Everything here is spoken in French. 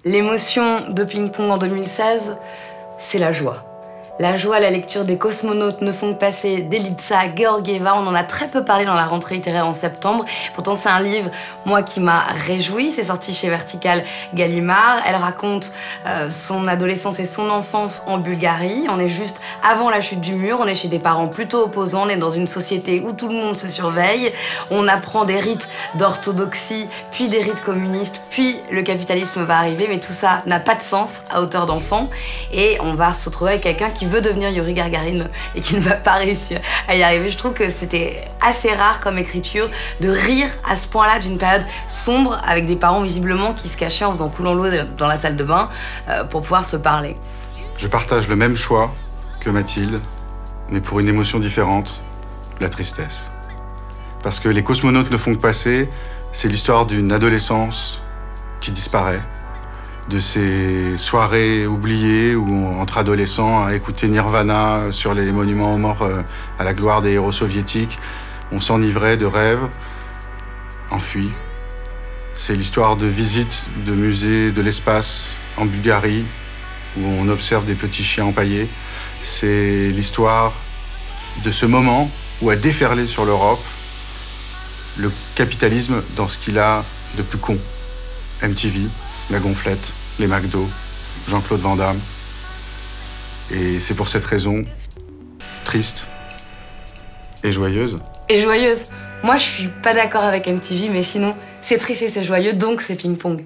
L'émotion de ping-pong en 2016, c'est la joie. La joie à la lecture des Cosmonautes ne font que passer d'Elitsa Georgieva. On en a très peu parlé dans la rentrée littéraire en septembre. Pourtant, c'est un livre, moi, qui m'a réjoui. C'est sorti chez Vertical Gallimard. Elle raconte son adolescence et son enfance en Bulgarie. On est juste avant la chute du mur. On est chez des parents plutôt opposants. On est dans une société où tout le monde se surveille. On apprend des rites d'orthodoxie, puis des rites communistes, puis le capitalisme va arriver. Mais tout ça n'a pas de sens à hauteur d'enfant. Et on va se retrouver avec quelqu'un qui veut devenir Yuri Gagarin et qui ne va pas réussir à y arriver. Je trouve que c'était assez rare comme écriture de rire à ce point-là d'une période sombre avec des parents visiblement qui se cachaient en faisant coulant l'eau dans la salle de bain pour pouvoir se parler. Je partage le même choix que Mathilde, mais pour une émotion différente, la tristesse. Parce que Les Cosmonautes ne font que passer, c'est l'histoire d'une adolescence qui disparaît, de ces soirées oubliées où, entre adolescents, à écouter Nirvana sur les monuments aux morts à la gloire des héros soviétiques, on s'enivrait de rêves enfuis. C'est l'histoire de visites de musées de l'espace en Bulgarie, où on observe des petits chiens empaillés. C'est l'histoire de ce moment où a déferlé sur l'Europe le capitalisme dans ce qu'il a de plus con. MTV, la gonflette, les McDo, Jean-Claude Van Damme. Et c'est pour cette raison, triste et joyeuse. Et joyeuse. Moi, je suis pas d'accord avec MTV, mais sinon, c'est triste et c'est joyeux, donc c'est ping-pong.